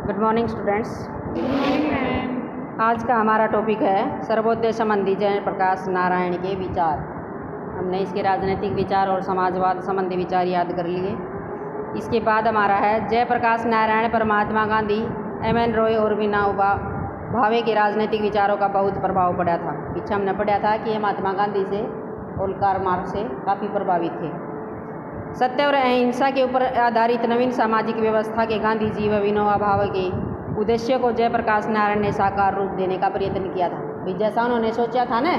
Good morning students. आज का हमारा टॉपिक है सर्वोदय संबंधी जयप्रकाश नारायण के विचार। हमने इसके राजनीतिक विचार और समाजवाद संबंधी विचार याद कर लिए। इसके बाद हमारा है जयप्रकाश नारायण पर महात्मा गांधी, एम.एन. रॉय और विनोबा भावे के राजनीतिक विचारों का बहुत प्रभाव पड़ा था। पीछे हमने पढ़ा था कि ये महात्मा गांधी से और कार्ल मार्क्स से काफ़ी प्रभावित थे। सत्य और अहिंसा के ऊपर आधारित नवीन सामाजिक व्यवस्था के गांधी जी व विनोबा भावे के उद्देश्य को जयप्रकाश नारायण ने साकार रूप देने का प्रयत्न किया था। भाई जैसा उन्होंने सोचा था ना,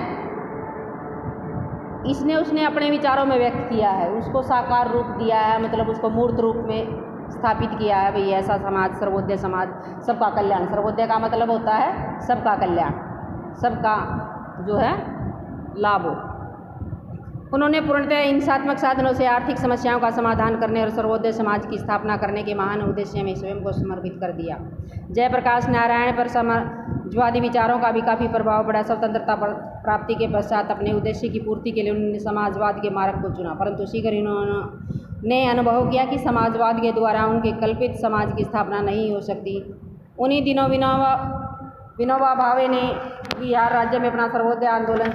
उसने अपने विचारों में व्यक्त किया है, उसको साकार रूप दिया है, मतलब उसको मूर्त रूप में स्थापित किया है। भाई ऐसा समाज, सर्वोदय समाज, सबका कल्याण। सर्वोदय का मतलब होता है सबका कल्याण, सबका जो है लाभ हो। उन्होंने पूर्णतः हिंसात्मक साधनों से आर्थिक समस्याओं का समाधान करने और सर्वोदय समाज की स्थापना करने के महान उद्देश्य में स्वयं को समर्पित कर दिया। जयप्रकाश नारायण पर समाजवादी विचारों का भी काफ़ी प्रभाव पड़ा। स्वतंत्रता प्राप्ति के पश्चात अपने उद्देश्य की पूर्ति के लिए उन्होंने समाजवाद के मार्ग को चुना, परंतु शीघ्र उन्होंने अनुभव किया कि समाजवाद के द्वारा उनके कल्पित समाज की स्थापना नहीं हो सकती। उन्हीं दिनों विनोबा भावे ने बिहार राज्य में अपना सर्वोदय आंदोलन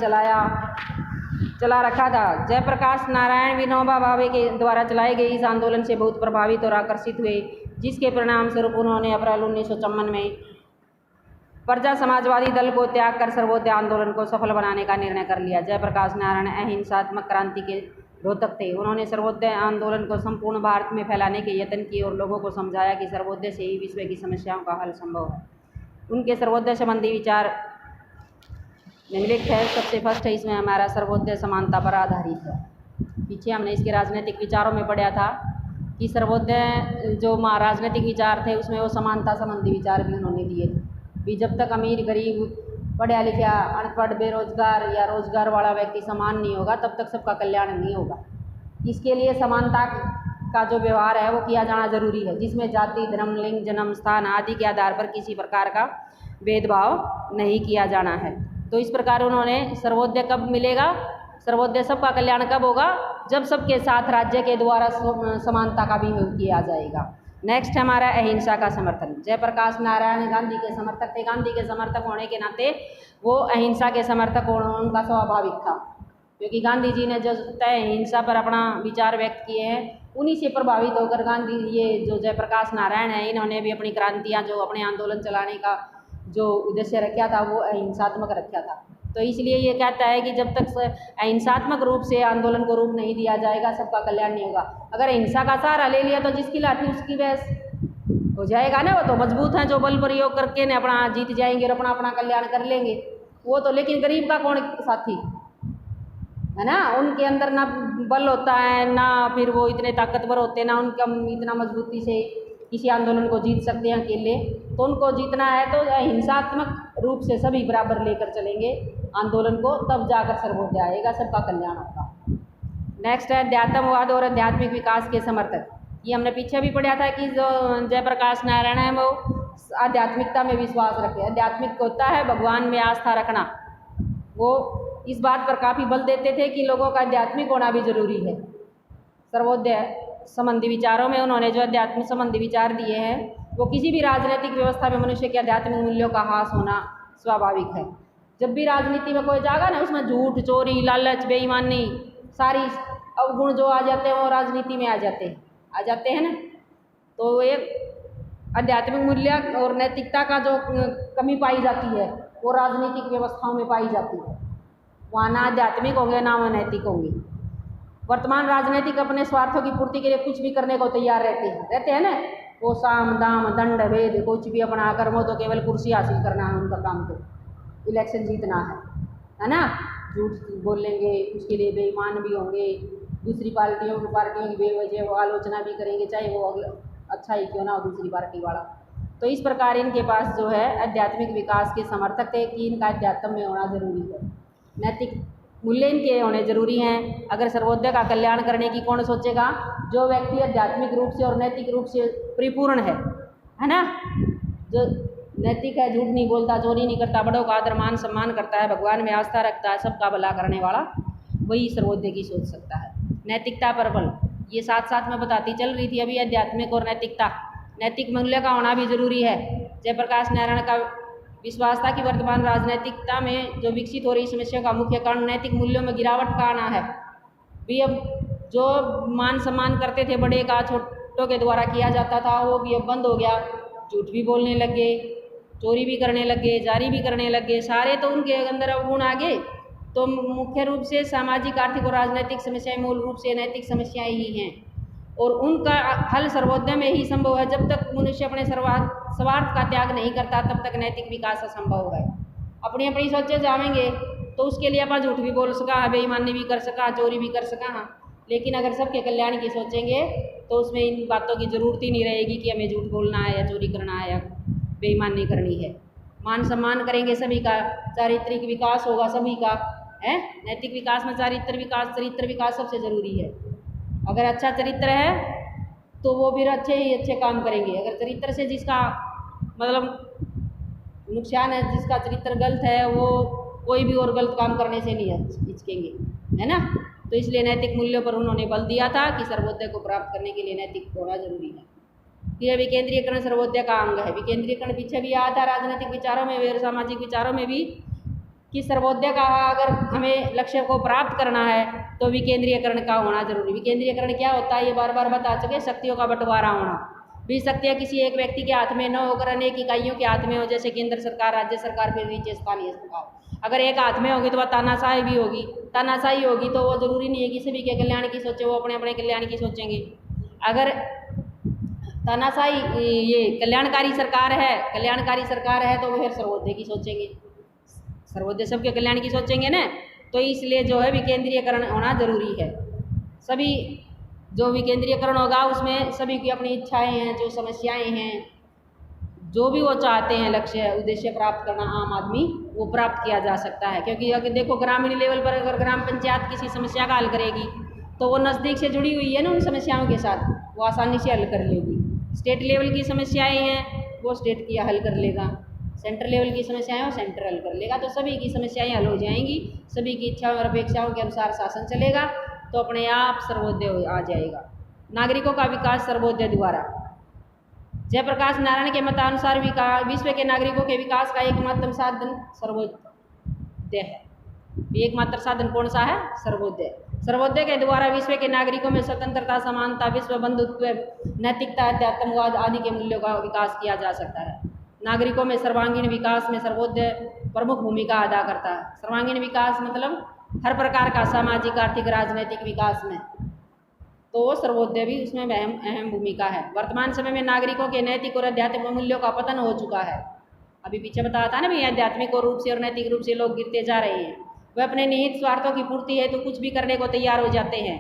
चला रखा था। जयप्रकाश नारायण विनोबा भावे के द्वारा चलाए गए इस आंदोलन से बहुत प्रभावित और आकर्षित हुए, जिसके परिणाम स्वरूप उन्होंने अप्रैल 1954 में प्रजा समाजवादी दल को त्याग कर सर्वोदय आंदोलन को सफल बनाने का निर्णय कर लिया। जयप्रकाश नारायण अहिंसात्मक क्रांति के द्योतक थे। उन्होंने सर्वोदय आंदोलन को संपूर्ण भारत में फैलाने के यत्न किए और लोगों को समझाया कि सर्वोदय से ही विश्व की समस्याओं का हल संभव है। उनके सर्वोदय संबंधी विचार निम्नलिखित है। सबसे फर्स्ट है इसमें हमारा सर्वोदय समानता पर आधारित है। पीछे हमने इसके राजनीतिक विचारों में पढ़ा था कि सर्वोदय जो राजनीतिक विचार थे उसमें वो समानता संबंधी विचार भी उन्होंने दिए थे। भी जब तक अमीर, गरीब, पढ़ा लिखा, अनपढ़, बेरोजगार या रोजगार वाला व्यक्ति समान नहीं होगा तब तक सबका कल्याण नहीं होगा। इसके लिए समानता का जो व्यवहार है वो किया जाना जरूरी है, जिसमें जाति, धर्म, लिंग, जन्म स्थान आदि के आधार पर किसी प्रकार का भेदभाव नहीं किया जाना है। तो इस प्रकार उन्होंने सर्वोदय कब मिलेगा, सर्वोदय सबका कल्याण कब होगा, जब सबके साथ राज्य के द्वारा समानता का भी किया जाएगा। नेक्स्ट है हमारा अहिंसा का समर्थन। जयप्रकाश नारायण गांधी के समर्थक थे। गांधी के समर्थक होने के नाते वो अहिंसा के समर्थक होना उनका स्वाभाविक था, क्योंकि गांधी जी ने जो तय अहिंसा पर अपना विचार व्यक्त किए हैं उन्हीं से प्रभावित होकर गांधी, ये जो जयप्रकाश नारायण है, इन्होंने भी अपनी क्रांतियाँ, जो अपने आंदोलन चलाने का जो उद्देश्य रखा था वो अहिंसात्मक रखा था। तो इसलिए ये कहता है कि जब तक अहिंसात्मक रूप से आंदोलन को रूप नहीं दिया जाएगा सबका कल्याण नहीं होगा। अगर अहिंसा का सहारा ले लिया तो जिसकी लाठी उसकी भैंस हो जाएगा ना। वो तो मजबूत हैं जो बल प्रयोग करके ने अपना जीत जाएंगे और अपना कल्याण कर लेंगे वो तो। लेकिन गरीब का कौन साथी है ना, उनके अंदर ना बल होता है, ना फिर वो इतने ताकतवर होते हैं, ना उनका इतना मजबूती से किसी आंदोलन को जीत सकते हैं अकेले। तो उनको जीतना है तो हिंसात्मक रूप से सभी बराबर लेकर चलेंगे आंदोलन को, तब जाकर सर्वोदय आएगा, सबका कल्याण होगा। नेक्स्ट है अध्यात्मवाद और आध्यात्मिक विकास के समर्थक। ये हमने पीछे भी पढ़ा था कि जो जयप्रकाश नारायण है वो आध्यात्मिकता में विश्वास रखते हैं। आध्यात्मिक होता है भगवान में आस्था रखना। वो इस बात पर काफ़ी बल देते थे कि लोगों का आध्यात्मिक होना भी जरूरी है। सर्वोदय संबंधी विचारों में उन्होंने जो आध्यात्मिक संबंधी विचार दिए हैं वो किसी भी राजनीतिक व्यवस्था में मनुष्य के आध्यात्मिक मूल्यों का ह्रास होना स्वाभाविक है। जब भी राजनीति में कोई जाएगा ना, उसमें झूठ, चोरी, लालच, बेईमानी, सारी अवगुण जो आ जाते हैं वो राजनीति में आ जाते हैं ना। तो एक आध्यात्मिक मूल्य और नैतिकता का जो कमी पाई जाती है वो राजनीतिक व्यवस्थाओं में पाई जाती है। वहाँ ना आध्यात्मिक होंगे ना वह नैतिक होंगे। वर्तमान राजनीतिक अपने स्वार्थों की पूर्ति के लिए कुछ भी करने को तैयार रहते हैं ना। वो साम दाम दंड भेद कुछ भी अपना कर, वो तो केवल कुर्सी हासिल करना है उनका काम, तो इलेक्शन जीतना है ना। झूठ बोलेंगे, उसके लिए बेईमान भी होंगे, दूसरी पार्टियों की बेवजह वो आलोचना भी करेंगे, चाहे वो अच्छा ही क्यों ना हो दूसरी पार्टी वाला। तो इस प्रकार इनके पास जो है आध्यात्मिक विकास के समर्थक थे कि इनका अध्यात्म में होना जरूरी है, नैतिक मूल्य इनके होने जरूरी हैं। अगर सर्वोदय का कल्याण करने की कौन सोचेगा, जो व्यक्ति आध्यात्मिक रूप से और नैतिक रूप से परिपूर्ण है ना, जो नैतिक है, झूठ नहीं बोलता, चोरी नहीं करता, बड़ों का आदर मान सम्मान करता है, भगवान में आस्था रखता है, सबका भला करने वाला, वही सर्वोदय की सोच सकता है। नैतिकता पर बल, ये साथ साथ में बताती चल रही थी अभी, आध्यात्मिक और नैतिकता नैतिक मूल्य का होना भी जरूरी है। जयप्रकाश नारायण का विश्वास था कि वर्तमान राजनैतिकता में जो विकसित हो रही समस्या का मुख्य कारण नैतिक मूल्यों में गिरावट का आना है। भी अब जो मान सम्मान करते थे बड़े का छोटों के द्वारा किया जाता था वो भी अब बंद हो गया। झूठ भी बोलने लग गए, चोरी भी करने लग गए, जारी भी करने लग गए, सारे तो उनके अंदर अब गुण आ गए। तो मुख्य रूप से सामाजिक, आर्थिक और राजनीतिक समस्याएं मूल रूप से नैतिक समस्याएं ही हैं और उनका हल सर्वोदय में ही संभव है। जब तक मनुष्य अपने स्वार्थ का त्याग नहीं करता तब तक नैतिक विकास असंभव है। अपनी अपनी सोचे जाएंगे तो उसके लिए आप झूठ भी बोल सका, बेईमानी भी कर सका, चोरी भी कर सका, हाँ, लेकिन अगर सबके कल्याण की सोचेंगे तो उसमें इन बातों की ज़रूरत ही नहीं रहेगी कि हमें झूठ बोलना है या चोरी करना है या बेईमानी करनी है। मान सम्मान करेंगे सभी का, चारित्रिक विकास होगा सभी का, है। नैतिक विकास में चरित्र विकास सबसे ज़रूरी है। अगर अच्छा चरित्र है तो वो भी अच्छे काम करेंगे। अगर चरित्र से जिसका मतलब नुकसान है, जिसका चरित्र गलत है, वो कोई भी और गलत काम करने से नहीं हिचकेंगे, है ना। तो इसलिए नैतिक मूल्यों पर उन्होंने बल दिया था कि सर्वोदय को प्राप्त करने के लिए नैतिक होना जरूरी है। यह विकेंद्रीयकरण सर्वोदय का अंग है। विकेंद्रीयकरण पीछे भी आया था राजनीतिक विचारों में और सामाजिक विचारों में भी कि सर्वोदय का अगर हमें लक्ष्य को प्राप्त करना है तो विकेंद्रीयकरण का होना जरूरी। विकेंद्रीयकरण क्या होता है ये बार बार बता चुके। शक्तियों का बंटवारा होना, भी शक्तियाँ किसी एक व्यक्ति के हाथ में न होकर अनेक इकाइयों के हाथ में हो, जैसे केंद्र सरकार, राज्य सरकार, फिर नीचे स्थानीय सरकार। अगर एक हाथ में होगी तो वह तानाशाही भी होगी, तानाशाही होगी तो वो जरूरी नहीं है कि सभी के कल्याण की सोचे, वो अपने अपने कल्याण की सोचेंगे। अगर तानाशाही ये कल्याणकारी सरकार है तो वो फिर सर्वोदय की सोचेंगे, सर्वोदय सबके कल्याण की सोचेंगे ना। तो इसलिए जो है विकेंद्रीयकरण होना जरूरी है। सभी जो विकेंद्रीयकरण होगा उसमें सभी की अपनी इच्छाएं हैं, जो समस्याएं हैं, जो भी वो चाहते हैं लक्ष्य उद्देश्य प्राप्त करना, आम आदमी वो प्राप्त किया जा सकता है। क्योंकि अगर देखो ग्रामीण लेवल पर अगर ग्राम पंचायत किसी समस्या का हल करेगी तो वो नज़दीक से जुड़ी हुई है ना उन समस्याओं के साथ, वो आसानी से हल कर लेगी। स्टेट लेवल की समस्याएं हैं वो स्टेट की हल कर लेगा, सेंटर लेवल की समस्याएं वो सेंटर हल कर लेगा। तो सभी की समस्याएं हल हो जाएंगी, सभी की इच्छाओं और अपेक्षाओं के अनुसार शासन चलेगा तो अपने आप सर्वोदय आ जाएगा। नागरिकों का विकास सर्वोदय द्वारा। जयप्रकाश नारायण के मतानुसार विश्व के नागरिकों के विकास का एकमात्र साधन सर्वोदय है। एकमात्र साधन कौन सा है? सर्वोदय। सर्वोदय के द्वारा विश्व के नागरिकों में स्वतंत्रता, समानता, विश्व बंधुत्व, नैतिकता, अध्यात्मवाद आदि के मूल्यों का विकास किया जा सकता है। नागरिकों में सर्वांगीण विकास में सर्वोदय प्रमुख भूमिका अदा करता है। सर्वांगीण विकास मतलब हर प्रकार का सामाजिक, आर्थिक, राजनीतिक विकास में, तो वो सर्वोदय भी उसमें अहम भूमिका है। वर्तमान समय में नागरिकों के नैतिक और आध्यात्मिक मूल्यों का पतन हो चुका है। अभी पीछे बताया था ना भी, आध्यात्मिक रूप से और नैतिक रूप से लोग गिरते जा रहे हैं। वह अपने निहित स्वार्थों की पूर्ति है तो कुछ भी करने को तैयार हो जाते हैं।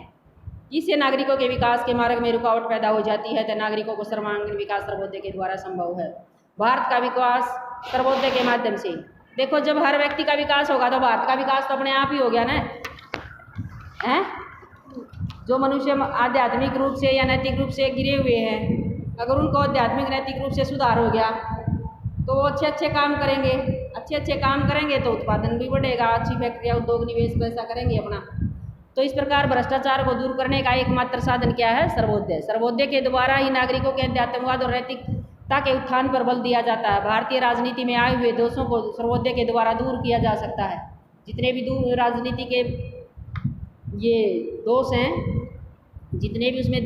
इससे नागरिकों के विकास के मार्ग में रुकावट पैदा हो जाती है। तो नागरिकों को सर्वांगीण विकास सर्वोदय के द्वारा संभव है। भारत का विकास सर्वोदय के माध्यम से। देखो जब हर व्यक्ति का विकास होगा तो भारत का विकास तो अपने आप ही हो गया ना, हैं? जो मनुष्य आध्यात्मिक रूप से या नैतिक रूप से गिरे हुए हैं, अगर उनको आध्यात्मिक नैतिक रूप से सुधार हो गया तो वो अच्छे काम करेंगे तो उत्पादन भी बढ़ेगा, अच्छी फैक्ट्रियाँ, उद्योग, निवेश पैसा करेंगे अपना। तो इस प्रकार भ्रष्टाचार को दूर करने का एकमात्र साधन क्या है? सर्वोदय। सर्वोदय के द्वारा ही नागरिकों के अध्यात्मवाद और नैतिकता के उत्थान पर बल दिया जाता है। भारतीय राजनीति में आए हुए दोषों को सर्वोदय के द्वारा दूर किया जा सकता है। जितने भी राजनीति के ये दोष हैं, जितने भी उसमें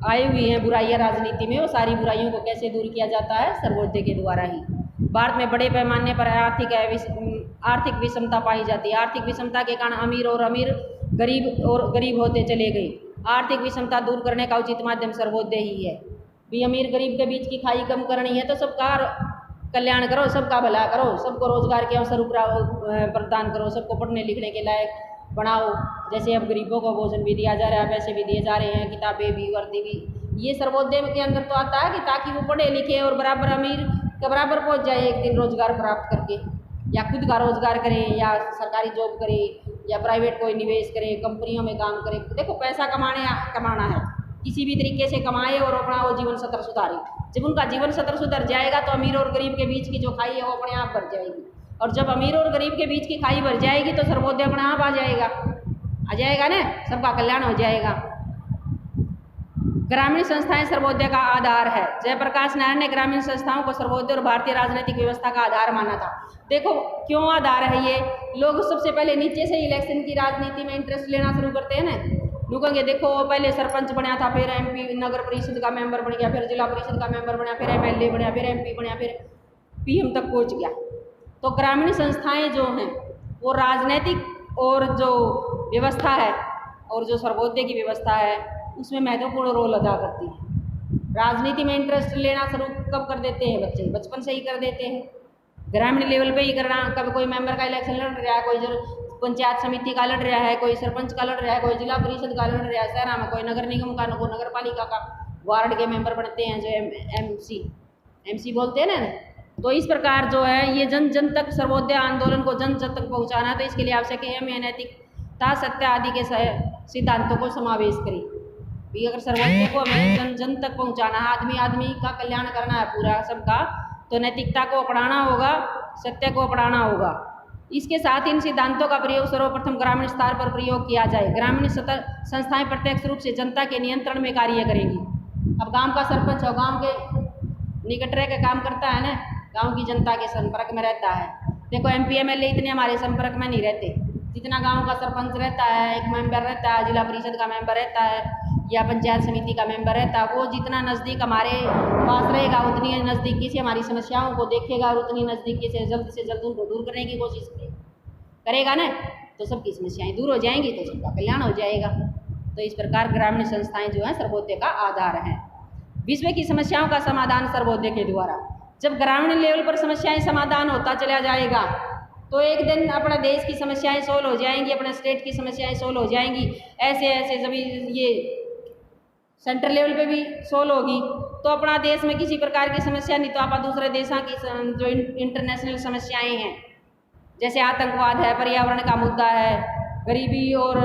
आई हुई हैं बुराइयां राजनीति में, वो सारी बुराइयों को कैसे दूर किया जाता है? सर्वोदय के द्वारा ही। भारत में बड़े पैमाने पर आर्थिक विषमता पाई जाती है। आर्थिक विषमता के कारण अमीर गरीब होते चले गए। आर्थिक विषमता दूर करने का उचित माध्यम सर्वोदय ही है। भी अमीर गरीब के बीच की खाई कम करनी है तो सबका कल्याण करो, सबका भला करो, सबको रोजगार के अवसर प्रदान करो, सबको पढ़ने लिखने के लायक बनाओ। जैसे अब गरीबों को भोजन भी दिया जा रहा है, पैसे भी दिए जा रहे हैं, किताबें भी, वर्दी भी। ये सर्वोदय के अंदर तो आता है कि ताकि वो पढ़े लिखे और बराबर अमीर के बराबर पहुंच जाए एक दिन रोजगार प्राप्त करके, या खुद का रोजगार करे, या सरकारी जॉब करे, या प्राइवेट कोई निवेश करे, कंपनियों में काम करे। देखो पैसा कमाना है, किसी भी तरीके से कमाए और अपना वो जीवन स्तर सुधारे। जब उनका जीवन स्तर सुधर जाएगा तो अमीर और गरीब के बीच की जो खाई है वो अपने आप बढ़ जाएगी। और जब अमीर और गरीब के बीच की खाई बढ़ जाएगी तो सर्वोदय अपने आप आ जाएगा ना, सबका कल्याण हो जाएगा। ग्रामीण संस्थाएं सर्वोदय का आधार है। जयप्रकाश नारायण ने ग्रामीण संस्थाओं को सर्वोदय और भारतीय राजनीतिक व्यवस्था का आधार माना था। देखो क्यों आधार है ये, लोग सबसे पहले नीचे से इलेक्शन की राजनीति में इंटरेस्ट लेना शुरू करते हैं ना, रुकेंगे। देखो पहले सरपंच बनया था, फिर एमपी नगर परिषद का मेंबर बन गया, फिर जिला परिषद का मेंबर बना, फिर एमएलए बना, फिर एमपी बना, फिर पीएम तक पहुंच गया। तो ग्रामीण संस्थाएं जो हैं वो राजनीतिक और जो व्यवस्था है और जो सर्वोदय की व्यवस्था है उसमें महत्वपूर्ण रोल अदा करती है। राजनीति में इंटरेस्ट लेना शुरू कब कर देते हैं बच्चे, बचपन से ही कर देते हैं, ग्रामीण लेवल पे ही करना। कभी कोई मेंबर का इलेक्शन लड़ रहा है, कोई पंचायत समिति का लड़ रहा है, कोई सरपंच का लड़ रहा है, कोई जिला परिषद का लड़ रहा है, शहर में कोई नगर निगम का, कोई नगर पालिका का, वार्ड के मेंबर बनते हैं जो एमसी बोलते हैं ना। तो इस प्रकार जो है ये जन जन तक सर्वोदय आंदोलन को जन जन तक पहुँचाना, तो इसके लिए आवश्यक है हमें नैतिकता, सत्य आदि के सिद्धांतों को समावेश करें। भी अगर सर्वोदय को हमें जन जन तक पहुँचाना है, आदमी आदमी का कल्याण करना है पूरा सबका, तो नैतिकता को अपनाना होगा, सत्य को अपनाना होगा। इसके साथ इन सिद्धांतों का प्रयोग सर्वप्रथम ग्रामीण स्तर पर प्रयोग किया जाए। ग्रामीण संस्थाएं प्रत्यक्ष रूप से जनता के नियंत्रण में कार्य करेंगी। अब गांव का सरपंच हो, गांव के निकट रह के काम करता है ना, गांव की जनता के संपर्क में रहता है। देखो एमपी एमएलए इतने हमारे संपर्क में नहीं रहते जितना गांव का सरपंच रहता है, एक मेंबर रहता है, जिला परिषद का मेंबर रहता है या पंचायत समिति का मेंबर रहता है। वो जितना नज़दीक हमारे पास रहेगा उतनी नज़दीकी से हमारी समस्याओं को देखेगा और उतनी नज़दीकी से जल्द उनको दूर करने की कोशिश करेगा ना, तो सबकी समस्याएं दूर हो जाएंगी, तो सबका कल्याण हो जाएगा। तो इस प्रकार ग्रामीण संस्थाएं जो हैं सर्वोदय का आधार हैं। विश्व की समस्याओं का समाधान सर्वोदय के द्वारा। जब ग्रामीण लेवल पर समस्याएं समाधान होता चला जाएगा तो एक दिन अपना देश की समस्याएं सोल्व हो जाएंगी, अपने स्टेट की समस्याएं सोल्व हो जाएंगी। ऐसे ऐसे जब ये सेंट्रल लेवल पे भी सोल्व होगी तो अपना देश में किसी प्रकार की समस्या नहीं, तो आप दूसरे देशों की जो इंटरनेशनल समस्याएं हैं, जैसे आतंकवाद है, पर्यावरण का मुद्दा है, गरीबी और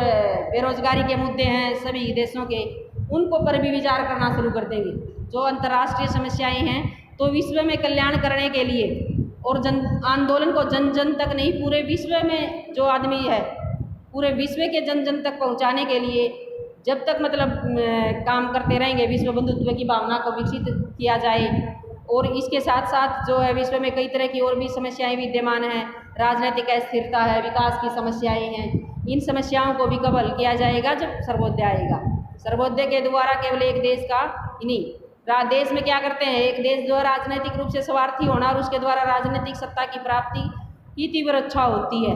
बेरोजगारी के मुद्दे हैं सभी देशों के, उनको पर भी विचार करना शुरू कर देंगे। जो अंतर्राष्ट्रीय समस्याएं हैं तो विश्व में कल्याण करने के लिए और जन आंदोलन को जन जन तक नहीं, पूरे विश्व में जो आदमी है पूरे विश्व के जन जन तक पहुंचाने के लिए जब तक मतलब काम करते रहेंगे, विश्व बंधुत्व की भावना को विकसित किया जाए। और इसके साथ साथ जो है विश्व में कई तरह की और भी समस्याएं विद्यमान हैं, राजनीतिक अस्थिरता है, विकास की समस्याएं हैं, इन समस्याओं को भी कब हल किया जाएगा, जब सर्वोदय आएगा। सर्वोदय के द्वारा केवल एक देश का नहीं, देश में क्या करते हैं, एक देश जो है राजनीतिक रूप से स्वार्थी होना और उसके द्वारा राजनीतिक सत्ता की प्राप्ति की तीव्र इच्छा होती है।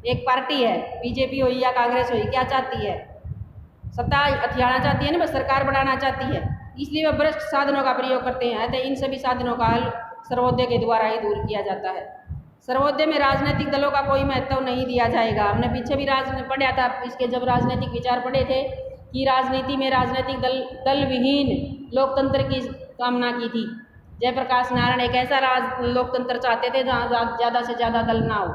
एक पार्टी है, बीजेपी हो या कांग्रेस हो, क्या चाहती है, सत्ता हथियाना चाहती है ना, बस सरकार बनाना चाहती है, इसलिए वह भ्रष्ट साधनों का प्रयोग करते हैं। तो इन सभी साधनों का हल सर्वोदय के द्वारा ही दूर किया जाता है। सर्वोदय में राजनीतिक दलों का कोई महत्व नहीं दिया जाएगा। हमने पीछे भी पढ़ा था, इसके जब राजनीतिक विचार पढ़े थे कि राजनीति में राजनीतिक दल विहीन लोकतंत्र की कामना की थी। जयप्रकाश नारायण एक ऐसा लोकतंत्र चाहते थे जहाँ ज़्यादा से ज़्यादा दल ना हो,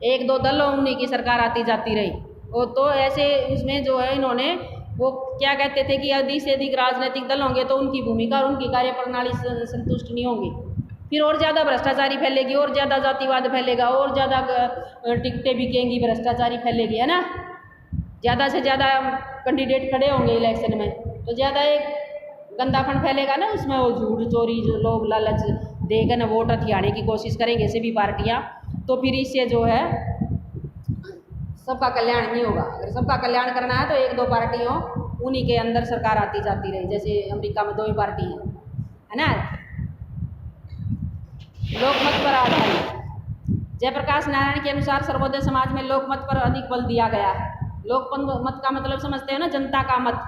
एक दो दल हो, उन्हीं की सरकार आती जाती रही। वो तो ऐसे उसमें जो है इन्होंने वो क्या कहते थे कि अधिक से अधिक राजनीतिक दल होंगे तो उनकी भूमिका और उनकी कार्यप्रणाली संतुष्ट नहीं होंगी, फिर और ज़्यादा भ्रष्टाचारी फैलेगी, और ज़्यादा जातिवाद फैलेगा, और ज़्यादा टिकटें बिकेंगी, भ्रष्टाचारी फैलेगी, है ना। ज़्यादा से ज़्यादा कैंडिडेट खड़े होंगे इलेक्शन में तो ज़्यादा एक गंदापन फैलेगा ना, उसमें वो झूठ चोरी जो लोग लालच देकर ना वोट हथियाने की कोशिश करेंगे सभी पार्टियाँ, तो फिर इससे जो है सबका कल्याण नहीं होगा। अगर सबका कल्याण करना है तो एक दो पार्टी हो, उन्हीं के अंदर सरकार आती जाती रही, जैसे अमेरिका में 2 ही पार्टी है ना। लोकमत पर आधारित। जयप्रकाश नारायण के अनुसार सर्वोदय समाज में लोकमत पर अधिक बल दिया गया है। लोकमत का मतलब समझते हो ना, जनता का मत।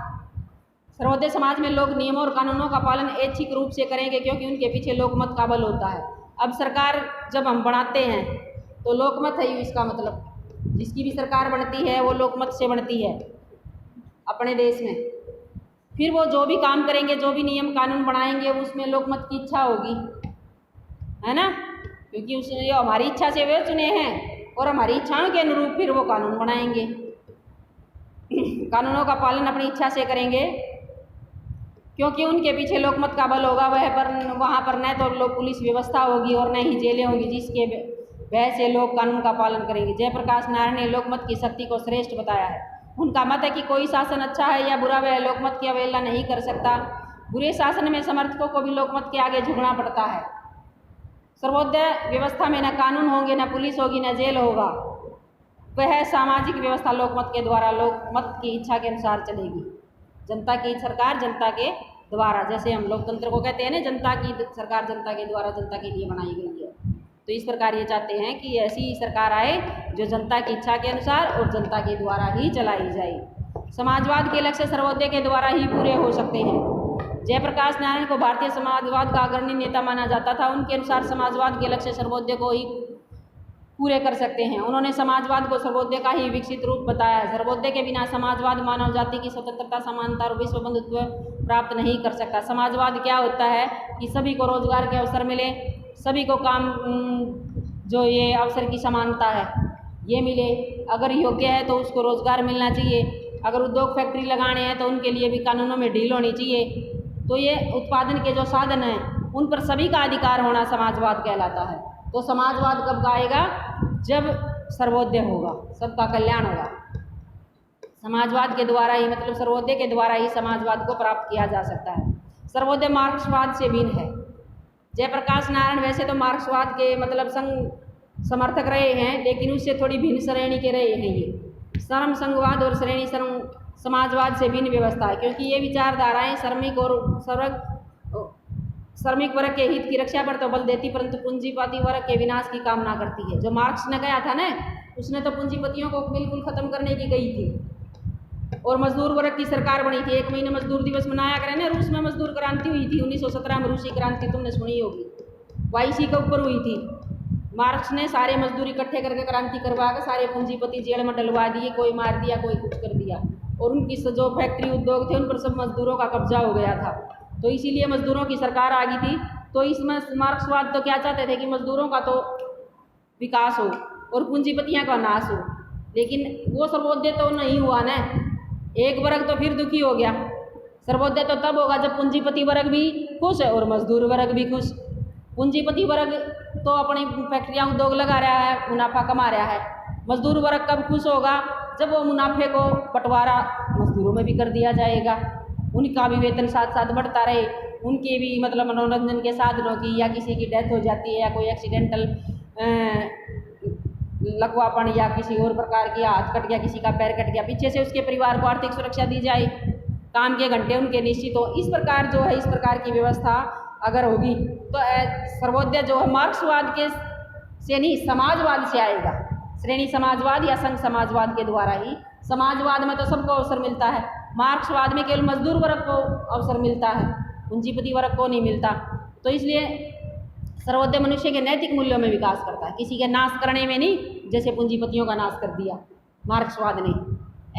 सर्वोदय समाज में लोग नियमों और कानूनों का पालन ऐच्छिक रूप से करेंगे क्योंकि उनके पीछे लोकमत का बल होता है। अब सरकार जब हम बनाते हैं तो लोकमत है इसका मतलब, जिसकी भी सरकार बनती है वो लोकमत से बनती है अपने देश में। फिर वो जो भी काम करेंगे, जो भी नियम कानून बनाएंगे, उसमें लोकमत की इच्छा होगी, है ना, क्योंकि उसने हमारी इच्छा से वे चुने हैं और हमारी इच्छाओं के अनुरूप फिर वो कानून बनाएंगे। कानूनों का पालन अपनी इच्छा से करेंगे क्योंकि उनके पीछे लोकमत का बल होगा। वहाँ पर न तो लोग पुलिस व्यवस्था होगी और न ही जेलें होंगी जिसके वजह से लोग कानून का पालन करेंगे। जयप्रकाश नारायण ने लोकमत की शक्ति को श्रेष्ठ बताया है। उनका मत है कि कोई शासन अच्छा है या बुरा, वह लोकमत की अवहेलना नहीं कर सकता। बुरे शासन में समर्थकों को भी लोकमत के आगे झुकना पड़ता है। सर्वोदय व्यवस्था में न कानून होंगे, न पुलिस होगी, न जेल होगा। वह सामाजिक व्यवस्था लोकमत के द्वारा, लोकमत की इच्छा के अनुसार चलेगी। जनता की सरकार जनता के द्वारा, जैसे हम लोकतंत्र को कहते हैं ना, जनता की सरकार जनता के द्वारा, जनता के लिए बनाई गई है। तो इस प्रकार ये चाहते हैं कि ऐसी सरकार आए जो जनता की इच्छा के अनुसार और जनता के द्वारा ही चलाई जाए। समाजवाद के लक्ष्य सर्वोदय के द्वारा ही पूरे हो सकते हैं। जयप्रकाश नारायण को भारतीय समाजवाद का अग्रणी नेता माना जाता था। उनके अनुसार समाजवाद के लक्ष्य सर्वोदय को ही पूरे कर सकते हैं। उन्होंने समाजवाद को सर्वोदय का ही विकसित रूप बताया है। सर्वोदय के बिना समाजवाद मानव जाति की स्वतंत्रता, समानता और विश्व बंधुत्व प्राप्त नहीं कर सकता। समाजवाद क्या होता है कि सभी को रोजगार के अवसर मिले, सभी को काम, जो ये अवसर की समानता है ये मिले। अगर योग्य है तो उसको रोजगार मिलना चाहिए। अगर उद्योग फैक्ट्री लगाने हैं तो उनके लिए भी कानूनों में ढील होनी चाहिए। तो ये उत्पादन के जो साधन हैं उन पर सभी का अधिकार होना समाजवाद कहलाता है। तो समाजवाद कब आएगा? जब सर्वोदय होगा, सबका कल्याण होगा। समाजवाद के द्वारा ही, मतलब सर्वोदय के द्वारा ही समाजवाद को प्राप्त किया जा सकता है। सर्वोदय मार्क्सवाद से भिन्न है। जयप्रकाश नारायण वैसे तो मार्क्सवाद के मतलब समर्थक रहे हैं, लेकिन उससे थोड़ी भिन्न श्रेणी के रहे हैं। ये श्रम संघवाद और श्रेणी समाजवाद से भिन्न व्यवस्था है, क्योंकि ये विचारधाराएं श्रमिक वर्ग के हित की रक्षा पर तो बल देती, परंतु पूंजीपति वर्ग के विनाश की कामना करती है। जो मार्क्स ने कहा था ना, उसने तो पूंजीपतियों को बिल्कुल खत्म करने की कही थी और मजदूर वर्ग की सरकार बनी थी। 1 महीने मजदूर दिवस मनाया करें ना। रूस में मजदूर क्रांति हुई थी 1917 में, रूसी क्रांति तुमने सुनी होगी, वाईसी के ऊपर हुई थी। मार्क्स ने सारे मजदूर इकट्ठे करके क्रांति करवा के सारे पूंजीपति जेल में डलवा दिए, कोई मार दिया, कोई कुछ कर दिया, और उनकी जो फैक्ट्री उद्योग थे उन पर सब मजदूरों का कब्जा हो गया था। तो इसीलिए मजदूरों की सरकार आ गई थी। तो इसमें मार्क्सवाद तो क्या चाहते थे कि मजदूरों का तो विकास हो और पूंजीपतियों का नाश हो, लेकिन वो सर्वोदय तो नहीं हुआ ना। एक वर्ग तो फिर दुखी हो गया। सर्वोदय तो तब होगा जब पूंजीपति वर्ग भी खुश है और मजदूर वर्ग भी खुश। पूंजीपति वर्ग तो अपनी फैक्ट्रियाँ उद्योग लगा रहा है, मुनाफा कमा रहा है। मजदूर वर्ग कब खुश होगा? जब वो मुनाफे को बंटवारा मजदूरों में भी कर दिया जाएगा, उनका भी वेतन साथ साथ बढ़ता रहे, उनके भी मतलब मनोरंजन के साधनों की, या किसी की डेथ हो जाती है या कोई एक्सीडेंटल लकवापन या किसी और प्रकार की, हाथ कट गया, किसी का पैर कट गया, पीछे से उसके परिवार को आर्थिक सुरक्षा दी जाए, काम के घंटे उनके निश्चित हो। इस प्रकार जो है, इस प्रकार की व्यवस्था अगर होगी तो सर्वोदय जो है मार्क्सवाद के से नहीं, समाजवाद से आएगा। श्रेणी समाजवाद या संघ समाजवाद के द्वारा ही। समाजवाद में तो सबको अवसर मिलता है, मार्क्सवाद में केवल मजदूर वर्ग को अवसर मिलता है, पूंजीपति वर्ग को नहीं मिलता। तो इसलिए सर्वोदय मनुष्य के नैतिक मूल्यों में विकास करता है, किसी के नाश करने में नहीं, जैसे पूंजीपतियों का नाश कर दिया मार्क्सवाद ने,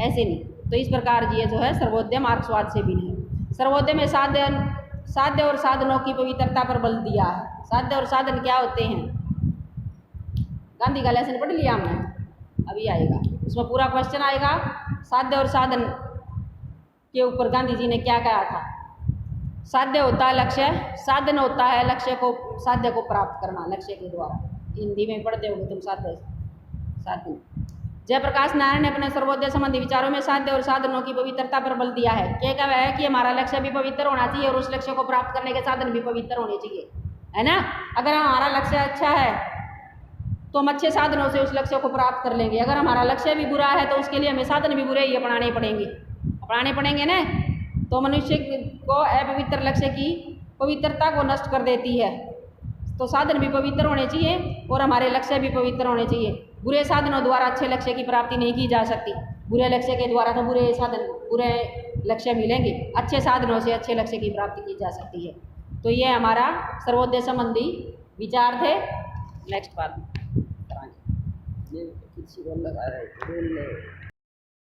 ऐसे नहीं। तो इस प्रकार ये जो है सर्वोदय मार्क्सवाद से भिन्न है। सर्वोदय में साध्य और साधनों की पवित्रता पर बल दिया है। साध्य और साधन क्या होते हैं? गांधी का लेसन पढ़ लिया हमने, अभी आएगा उसमें पूरा क्वेश्चन आएगा। साध्य और साधन के ऊपर गांधी जी ने क्या कहा था? साध्य होता है लक्ष्य, साधन होता है लक्ष्य को, साध्य को प्राप्त करना लक्ष्य के द्वारा। हिंदी में पढ़ते होगे तुम साध्य साधन। जयप्रकाश नारायण ने अपने सर्वोदय संबंधी विचारों में साध्य और साधनों की पवित्रता पर बल दिया है। क्या कहा है कि हमारा लक्ष्य भी पवित्र होना चाहिए और उस लक्ष्य को प्राप्त करने के साधन भी पवित्र होने चाहिए, है ना। अगर हमारा लक्ष्य अच्छा है तो हम अच्छे साधनों से उस लक्ष्य को प्राप्त कर लेंगे। अगर हमारा लक्ष्य भी बुरा है तो उसके लिए हमें साधन भी बुरे ही अपनाने पड़ेंगे ना। तो मनुष्य को अपवित्र लक्ष्य की पवित्रता को नष्ट कर देती है। तो साधन भी पवित्र होने चाहिए और हमारे लक्ष्य भी पवित्र होने चाहिए। बुरे साधनों द्वारा अच्छे लक्ष्य की प्राप्ति नहीं की जा सकती। बुरे लक्ष्य के द्वारा तो बुरे साधन, बुरे लक्ष्य मिलेंगे, अच्छे साधनों से अच्छे लक्ष्य की प्राप्ति की जा सकती है। तो ये हमारा सर्वोदय संबंधी विचार थे। नेक्स्ट बात किसी को लगा रहा है।